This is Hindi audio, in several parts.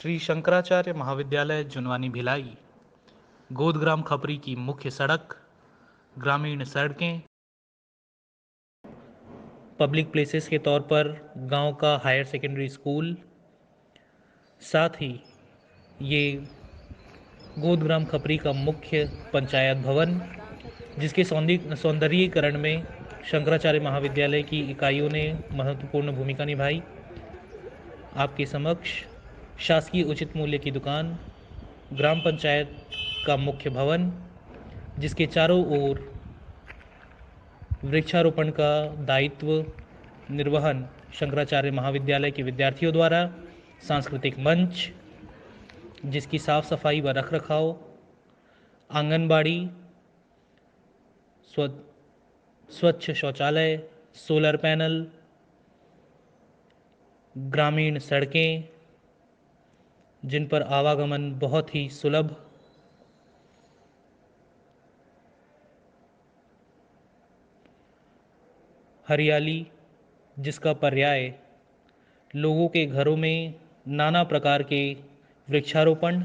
श्री शंकराचार्य महाविद्यालय जुनवानी भिलाई, गोदग्राम खपरी की मुख्य सड़क, ग्रामीण सड़कें, पब्लिक प्लेसेस के तौर पर गांव का हायर सेकेंडरी स्कूल, साथ ही ये गोदग्राम खपरी का मुख्य पंचायत भवन, जिसके सौंदर्यीकरण में शंकराचार्य महाविद्यालय की इकाइयों ने महत्वपूर्ण भूमिका निभाई। आपके समक्ष शासकीय उचित मूल्य की दुकान, ग्राम पंचायत का मुख्य भवन, जिसके चारों ओर वृक्षारोपण का दायित्व निर्वहन शंकराचार्य महाविद्यालय के विद्यार्थियों द्वारा, सांस्कृतिक मंच जिसकी साफ सफाई व रखरखाव, आंगनबाड़ी, स्वच्छ शौचालय, सोलर पैनल, ग्रामीण सड़कें जिन पर आवागमन बहुत ही सुलभ, हरियाली जिसका पर्याय लोगों के घरों में नाना प्रकार के वृक्षारोपण,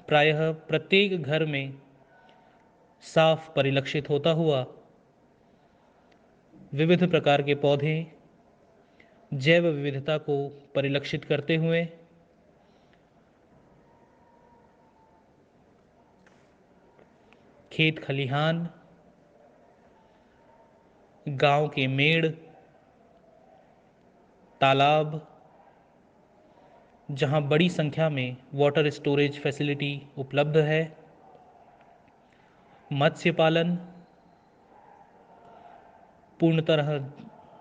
प्रायः प्रत्येक घर में साफ परिलक्षित होता हुआ, विविध प्रकार के पौधे जैव विविधता को परिलक्षित करते हुए खेत खलिहान, गांव के मेड़, तालाब, जहां बड़ी संख्या में वाटर स्टोरेज फैसिलिटी उपलब्ध है, मत्स्य पालन पूर्णतः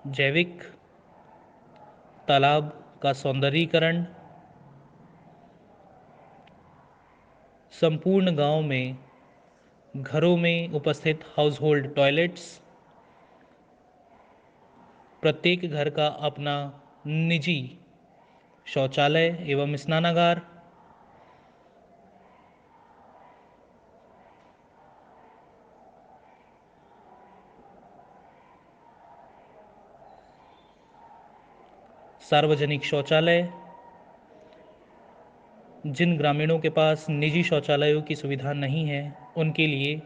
जैविक, तालाब का सौंदर्यीकरण, संपूर्ण गांव में घरों में उपस्थित हाउस होल्ड टॉयलेट्स, प्रत्येक घर का अपना निजी शौचालय एवं स्नानागार, सार्वजनिक शौचालय, जिन ग्रामीणों के पास निजी शौचालयों की सुविधा नहीं है उनके लिए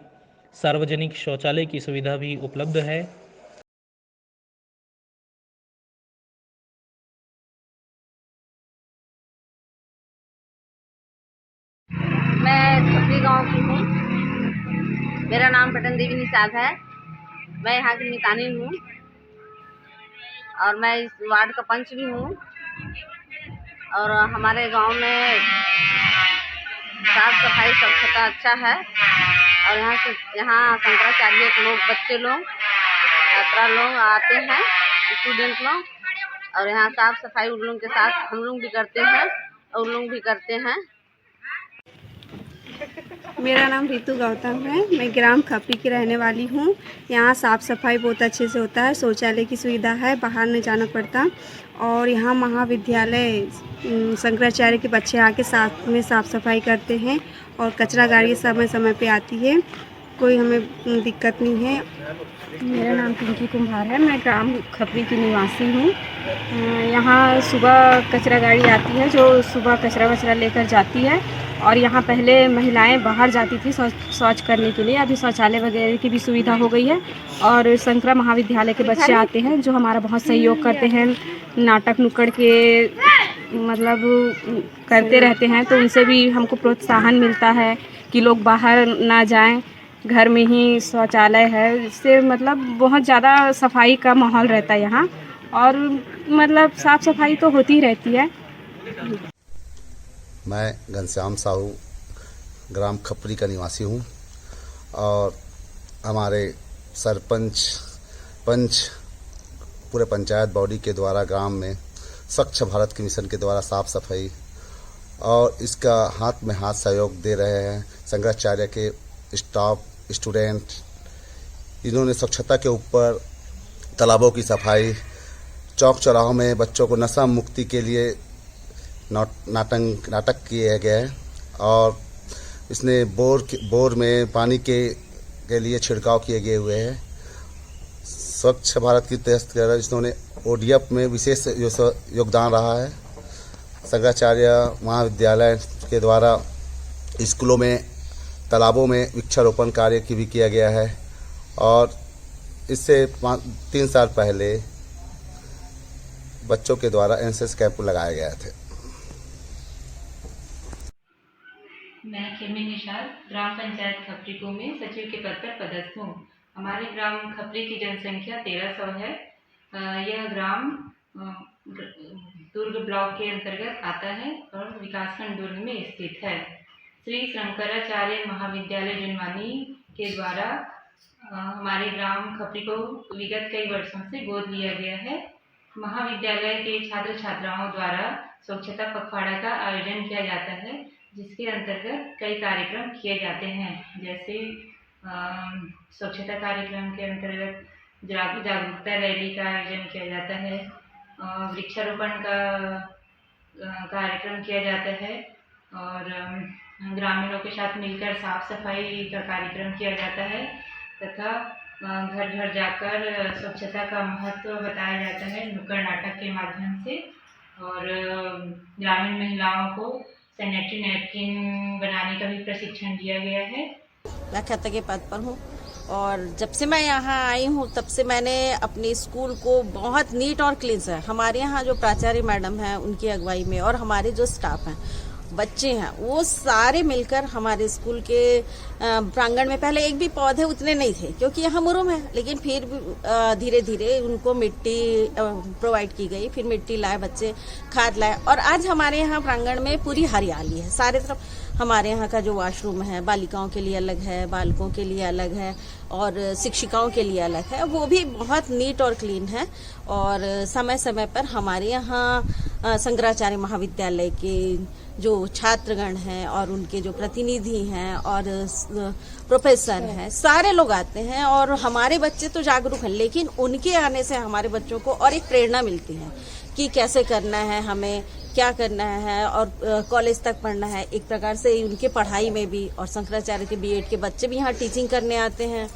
सार्वजनिक शौचालय की सुविधा भी उपलब्ध है। मैं खपरी गांव की हूँ। मेरा नाम पटन देवी निषाद है। मैं यहाँ की मितानी हूँ और मैं इस वार्ड का पंच भी हूँ। और हमारे गांव में साफ सफाई स्वच्छता अच्छा है। और यहाँ शंकराचार्य के लोग, बच्चे लोग, छात्रा लोग आते हैं, स्टूडेंट लोग, और यहाँ साफ सफाई उन लोगों के साथ हम लोग भी करते हैं और उन लोग भी करते हैं। मेरा नाम रितु गौतम है। मैं ग्राम खपरी की रहने वाली हूँ। यहाँ साफ़ सफाई बहुत अच्छे से होता है, शौचालय की सुविधा है, बाहर नहीं जाना पड़ता। और यहाँ महाविद्यालय शंकराचार्य के बच्चे आके साथ में साफ़ सफाई करते हैं और कचरा गाड़ी समय समय पे आती है, कोई हमें दिक्कत नहीं है। मेरा नाम पिंकी कुम्हार है। मैं ग्राम खपरी की निवासी हूँ। यहाँ सुबह कचरा गाड़ी आती है जो सुबह कचरा वचरा लेकर जाती है। और यहाँ पहले महिलाएं बाहर जाती थी शौच करने के लिए, अभी शौचालय वगैरह की भी सुविधा हो गई है। और शंकरा महाविद्यालय के बच्चे आते हैं जो हमारा बहुत सहयोग करते हैं, नाटक नुक्कड़ के मतलब करते रहते हैं, तो उनसे भी हमको प्रोत्साहन मिलता है कि लोग बाहर ना जाएं, घर में ही शौचालय है। इससे मतलब बहुत ज़्यादा सफाई का माहौल रहता है यहाँ, और मतलब साफ़ सफाई तो होती ही रहती है। मैं घनश्याम साहू ग्राम खपरी का निवासी हूँ और हमारे सरपंच पंच पूरे पंचायत बॉडी के द्वारा ग्राम में स्वच्छ भारत के मिशन के द्वारा साफ सफाई और इसका हाथ में हाथ सहयोग दे रहे हैं शंकराचार्य के स्टाफ, स्टूडेंट। इन्होंने स्वच्छता के ऊपर तालाबों की सफाई, चौक चौराहों में बच्चों को नशा मुक्ति के लिए नाटक किए गए हैं। और इसने बोर में पानी के के लिए छिड़काव किए गए हुए हैं। स्वच्छ भारत की तहत जिन्होंने ODF में विशेष योगदान रहा है। शंकराचार्य महाविद्यालय के द्वारा स्कूलों में, तालाबों में वृक्षारोपण कार्य की भी किया गया है और इससे 3 साल पहले बच्चों के द्वारा NSS कैंप लगाए गए थे। मैं खेमी निशाद ग्राम पंचायत खपरीको में सचिव के पद पर पदस्थ हूँ। हमारे ग्राम खपरी की जनसंख्या 1300 है। यह ग्राम दुर्ग ब्लॉक के अंतर्गत आता है और विकासखंड दुर्ग में स्थित है। श्री शंकराचार्य महाविद्यालय जुनवानी के द्वारा हमारे ग्राम खपरी को विगत कई वर्षों से गोद लिया गया है। महाविद्यालय के छात्र छात्राओं द्वारा स्वच्छता पखवाड़ा का आयोजन किया जाता है, जिसके अंतर्गत कई कार्यक्रम किए जाते हैं। जैसे स्वच्छता कार्यक्रम के अंतर्गत जागरूकता रैली का आयोजन किया जाता है, वृक्षारोपण का कार्यक्रम किया जाता है और ग्रामीणों के साथ मिलकर साफ सफाई का कार्यक्रम किया जाता है तथा घर घर जाकर स्वच्छता का महत्व बताया जाता है नुक्कड़ नाटक के माध्यम से। और ग्रामीण महिलाओं को सैनिटरी नैपकिन बनाने का भी प्रशिक्षण दिया गया है। व्याख्याता के पद पर हूँ और जब से मैं यहाँ आई हूँ तब से मैंने अपने स्कूल को बहुत नीट और क्लीन है। हमारे यहाँ जो प्राचार्य मैडम हैं उनकी अगुवाई में और हमारे जो स्टाफ हैं, बच्चे हैं, वो सारे मिलकर हमारे स्कूल के प्रांगण में, पहले एक भी पौधे उतने नहीं थे क्योंकि यहाँ मुरुम है, लेकिन फिर धीरे धीरे उनको मिट्टी प्रोवाइड की गई, फिर मिट्टी लाए बच्चे, खाद लाए और आज हमारे यहाँ प्रांगण में पूरी हरियाली है सारे तरफ। हमारे यहाँ का जो वॉशरूम है बालिकाओं के लिए अलग है, बालकों के लिए अलग है और शिक्षिकाओं के लिए अलग है, वो भी बहुत नीट और क्लीन है। और समय समय पर हमारे यहाँ शंकराचार्य महाविद्यालय के जो छात्रगण हैं और उनके जो प्रतिनिधि हैं और प्रोफेसर हैं, सारे लोग आते हैं और हमारे बच्चे तो जागरूक हैं, लेकिन उनके आने से हमारे बच्चों को और एक प्रेरणा मिलती है कि कैसे करना है, हमें क्या करना है और कॉलेज तक पढ़ना है। एक प्रकार से उनके पढ़ाई में भी, और शंकराचार्य के B.Ed के बच्चे भी यहाँ टीचिंग करने आते हैं।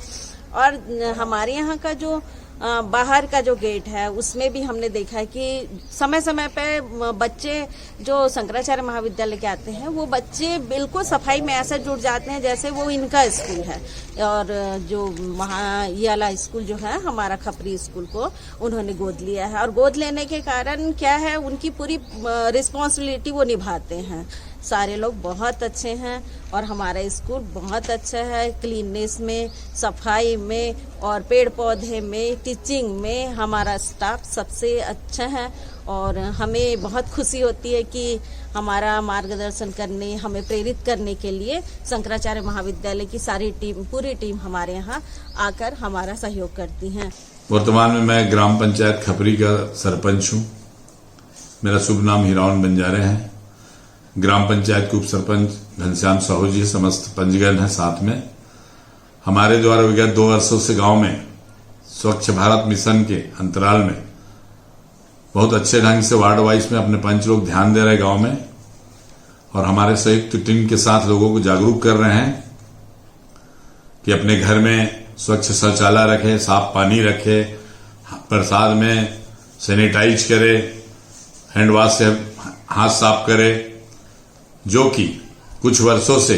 और हमारे यहाँ का जो बाहर का जो गेट है उसमें भी हमने देखा है कि समय समय पे बच्चे जो शंकराचार्य महाविद्यालय के आते हैं वो बच्चे बिल्कुल सफाई में ऐसे जुड़ जाते हैं जैसे वो इनका स्कूल है। और जो ये वाला स्कूल जो है हमारा खपरी स्कूल को उन्होंने गोद लिया है और गोद लेने के कारण क्या है, उनकी पूरी रिस्पॉन्सिबिलिटी वो निभाते हैं। सारे लोग बहुत अच्छे हैं और हमारा स्कूल बहुत अच्छा है, क्लीननेस में, सफाई में और पेड़ पौधे में, टीचिंग में हमारा स्टाफ सबसे अच्छा है। और हमें बहुत खुशी होती है कि हमारा मार्गदर्शन करने, हमें प्रेरित करने के लिए शंकराचार्य महाविद्यालय की सारी टीम, पूरी टीम हमारे यहाँ आकर हमारा सहयोग करती हैं। वर्तमान में मैं ग्राम पंचायत खपरी का सरपंच हूँ। मेरा शुभ नाम हीरावन बंजारे है। ग्राम पंचायत के उप सरपंच घनश्याम साहू जी, समस्त पंचगण है साथ में। हमारे द्वारा विगत 2 वर्षों से गांव में स्वच्छ भारत मिशन के अंतराल में बहुत अच्छे ढंग से वार्ड वाइज में अपने पंच लोग ध्यान दे रहे गांव में और हमारे संयुक्त टीम के साथ लोगों को जागरूक कर रहे हैं कि अपने घर में स्वच्छ शौचालय रखे, साफ पानी रखे, प्रसाद में सैनिटाइज करे, हैंड वॉश से हाथ साफ करे, जो कि कुछ वर्षों से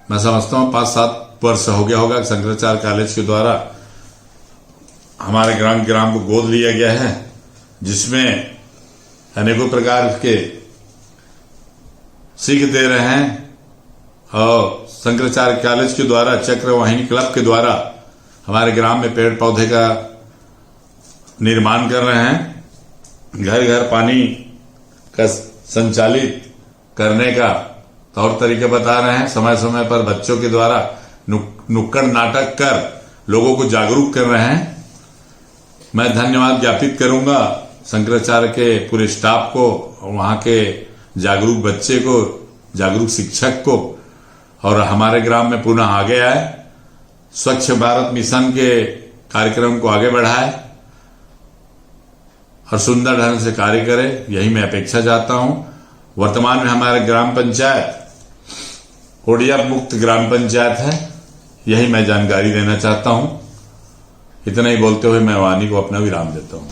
मैं समझता हूं 5-7 वर्ष हो गया होगा शंकराचार्य कॉलेज के द्वारा हमारे ग्राम को गोद लिया गया है, जिसमें अनेकों प्रकार के सीख दे रहे हैं। और शंकराचार्य कॉलेज के द्वारा चक्रवाहिनी क्लब के द्वारा हमारे ग्राम में पेड़ पौधे का निर्माण कर रहे हैं, घर घर पानी का संचालित करने का तौर तरीके बता रहे हैं, समय समय पर बच्चों के द्वारा नुक्कड़ नाटक कर लोगों को जागरूक कर रहे हैं। मैं धन्यवाद ज्ञापित करूंगा शंकराचार्य के पूरे स्टाफ को, वहां के जागरूक बच्चे को, जागरूक शिक्षक को, और हमारे ग्राम में पुनः आगे आए, स्वच्छ भारत मिशन के कार्यक्रम को आगे बढ़ाए और सुंदर ढंग से कार्य करे, यही मैं अपेक्षा चाहता हूं। वर्तमान में हमारे ग्राम पंचायत ODF मुक्त ग्राम पंचायत है। यही मैं जानकारी देना चाहता हूं। इतना ही बोलते हुए मैं वाणी को अपना विराम देता हूं।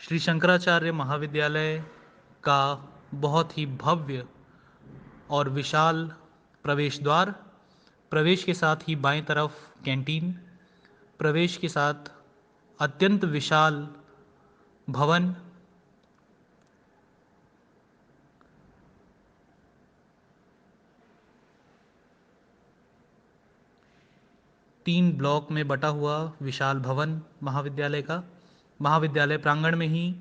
श्री शंकराचार्य महाविद्यालय का बहुत ही भव्य और विशाल प्रवेश द्वार, प्रवेश के साथ ही बाएं तरफ कैंटीन, प्रवेश के साथ अत्यंत विशाल भवन, तीन ब्लॉक में बटा हुआ विशाल भवन महाविद्यालय का। महाविद्यालय प्रांगण में ही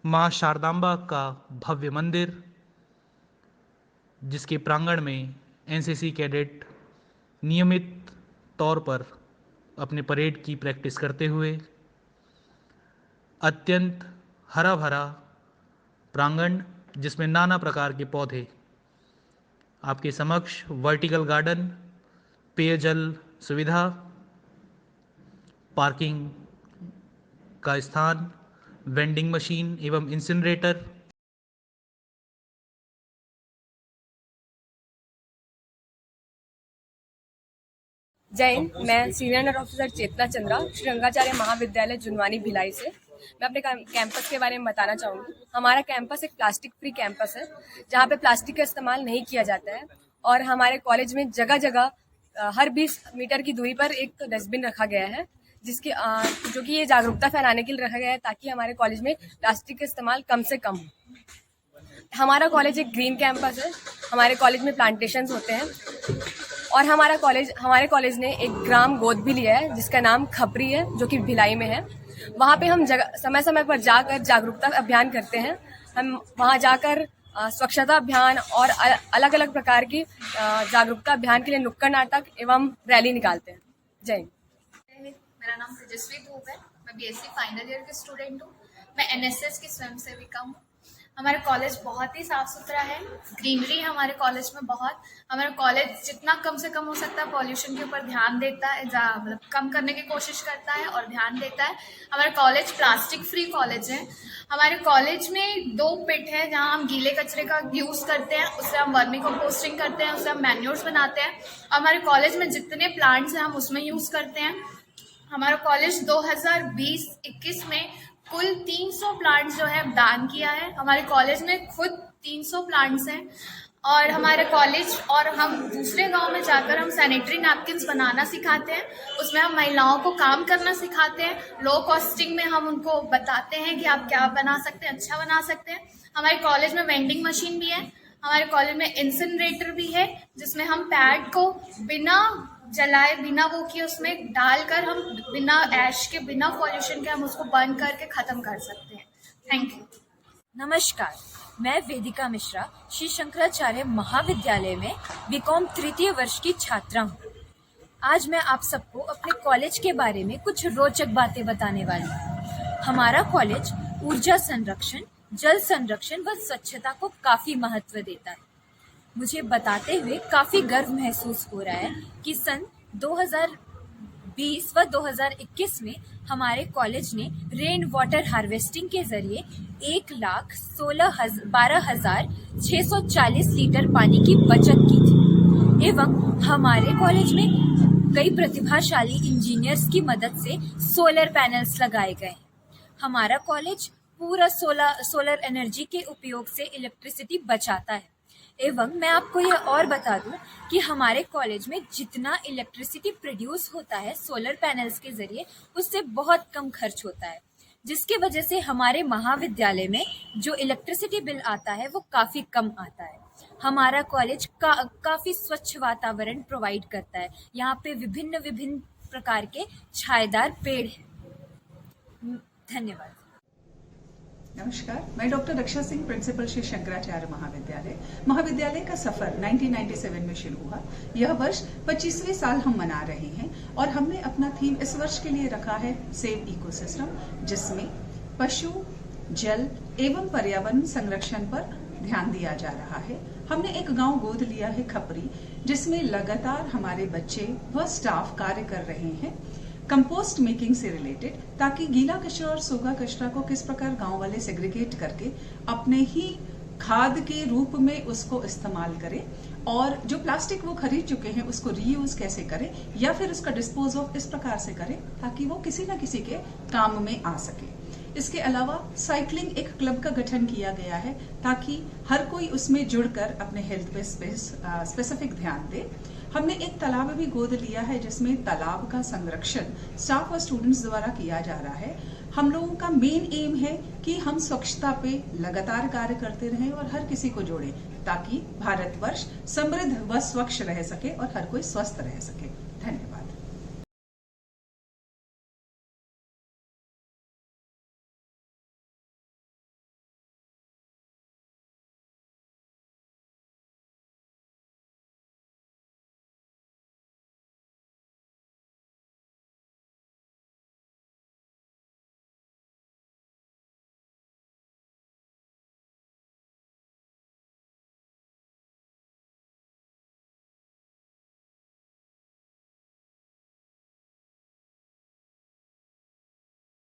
माँ शारदांबा का भव्य मंदिर, जिसके प्रांगण में एनसीसी कैडेट नियमित तौर पर अपने परेड की प्रैक्टिस करते हुए, अत्यंत हरा भरा प्रांगण जिसमें नाना प्रकार के पौधे, आपके समक्ष वर्टिकल गार्डन, पेयजल सुविधा, पार्किंग का स्थान, वेंडिंग मशीन एवं इंसिनरेटर। जय हिंद। मैं सीनियर अंडर ऑफिसर चेतना चंद्रा, श्री रंगाचार्य महाविद्यालय जुनवानी भिलाई से। मैं अपने कैंपस के बारे में बताना चाहूँगी। हमारा कैंपस एक प्लास्टिक फ्री कैंपस है, जहाँ पे प्लास्टिक का इस्तेमाल नहीं किया जाता है। और हमारे कॉलेज में जगह जगह हर 20 मीटर की दूरी पर एक डस्टबिन रखा गया है, जिसकी जो कि ये जागरूकता फैलाने के लिए रखा गया है, ताकि हमारे कॉलेज में प्लास्टिक का इस्तेमाल कम से कम हो। हमारा कॉलेज एक ग्रीन कैंपस है। हमारे कॉलेज में प्लांटेशंस होते हैं और हमारे कॉलेज ने एक ग्राम गोद भी लिया है, जिसका नाम खपरी है, जो कि भिलाई में है। वहाँ पे हम समय समय पर जाकर जागरूकता अभियान करते हैं। हम वहाँ जाकर स्वच्छता अभियान और अलग अलग प्रकार की जागरूकता अभियान के लिए नुक्कड़ नाटक एवं रैली निकालते हैं। जय हिंद। मेरा नाम तेजस्वी धूप है। मैं बीएससी फाइनल ईयर की स्टूडेंट हूँ। मैं एनएसएस की स्वयंसेविका हूँ। हमारे कॉलेज बहुत ही साफ सुथरा है, ग्रीनरी है हमारे कॉलेज में बहुत। हमारा कॉलेज जितना कम से कम हो सकता है पॉल्यूशन के ऊपर ध्यान देता है, मतलब कम करने की कोशिश करता है और ध्यान देता है। हमारा कॉलेज प्लास्टिक फ्री कॉलेज है। हमारे कॉलेज में 2 पिट है, जहाँ हम गीले कचरे का यूज़ करते हैं, उससे हम वर्मी कंपोस्टिंग करते हैं, उससे हम मैन्योर्स बनाते हैं। और हमारे कॉलेज में जितने प्लांट्स हैं हम उसमें यूज़ करते हैं। हमारा कॉलेज 2020-21 में कुल 300 प्लांट्स जो है दान किया है। हमारे कॉलेज में खुद 300 प्लांट्स हैं। और हमारे कॉलेज और हम दूसरे गांव में जाकर हम सैनिटरी नैपकिन्स बनाना सिखाते हैं। उसमें हम महिलाओं को काम करना सिखाते हैं। लो कॉस्टिंग में हम उनको बताते हैं कि आप क्या बना सकते हैं, अच्छा बना सकते हैं। हमारे कॉलेज में वेंडिंग मशीन भी है। हमारे कॉलेज में इंसिनरेटर भी है, जिसमें हम पैड को बिना जलाए, बिना वो किए उसमें डालकर हम बिना ऐश के, बिना पॉल्यूशन के हम उसको बर्न करके ख़त्म कर सकते हैं। Thank you. नमस्कार, मैं वेदिका मिश्रा श्री शंकराचार्य महाविद्यालय में बीकॉम 3य वर्ष की छात्रा हूँ। आज मैं आप सबको अपने कॉलेज के बारे में कुछ रोचक बातें बताने वाली हूँ। हमारा कॉलेज ऊर्जा संरक्षण, जल संरक्षण व स्वच्छता को काफ़ी महत्व देता है। मुझे बताते हुए काफ़ी गर्व महसूस हो रहा है कि सन 2020 व 2021 में हमारे कॉलेज ने रेन वाटर हार्वेस्टिंग के जरिए 1,12,640 लीटर पानी की बचत की थी। एवं हमारे कॉलेज में कई प्रतिभाशाली इंजीनियर्स की मदद से सोलर पैनल्स लगाए गए। हमारा कॉलेज पूरा सोलर एनर्जी के उपयोग से इलेक्ट्रिसिटी बचाता है। एवं मैं आपको यह और बता दूं कि हमारे कॉलेज में जितना इलेक्ट्रिसिटी प्रोड्यूस होता है सोलर पैनल्स के जरिए, उससे बहुत कम खर्च होता है, जिसकी वजह से हमारे महाविद्यालय में जो इलेक्ट्रिसिटी बिल आता है वो काफ़ी कम आता है। हमारा कॉलेज काफ़ी स्वच्छ वातावरण प्रोवाइड करता है। यहाँ पे विभिन्न प्रकार के छायेदार पेड़ हैं। धन्यवाद। नमस्कार, मैं डॉक्टर रक्षा सिंह, प्रिंसिपल श्री शंकराचार्य महाविद्यालय का सफर 1997 में शुरू हुआ। यह वर्ष 25वें साल हम मना रहे हैं और हमने अपना थीम इस वर्ष के लिए रखा है सेव इकोसिस्टम, जिसमें पशु, जल एवं पर्यावरण संरक्षण पर ध्यान दिया जा रहा है। हमने एक गांव गोद लिया है खपरी, जिसमें लगातार हमारे बच्चे व स्टाफ कार्य कर रहे हैं कंपोस्ट मेकिंग से रिलेटेड, ताकि गीला कचरा और सूखा कचरा को किस प्रकार गांव वाले सेग्रीगेट करके अपने ही खाद के रूप में उसको इस्तेमाल करें और जो प्लास्टिक वो खरीद चुके हैं उसको रीयूज कैसे करें या फिर उसका डिस्पोज ऑफ इस प्रकार से करें ताकि वो किसी न किसी के काम में आ सके। इसके अलावा साइकिलिंग एक क्लब का गठन किया गया है ताकि हर कोई उसमें जुड़कर अपने हेल्थ पे स्पेसिफिक ध्यान दे। हमने एक तालाब भी गोद लिया है जिसमें तालाब का संरक्षण स्टाफ और स्टूडेंट्स द्वारा किया जा रहा है। हम लोगों का मेन एम है कि हम स्वच्छता पे लगातार कार्य करते रहें और हर किसी को जोड़ें ताकि भारतवर्ष समृद्ध व स्वच्छ रह सके और हर कोई स्वस्थ रह सके। धन्यवाद।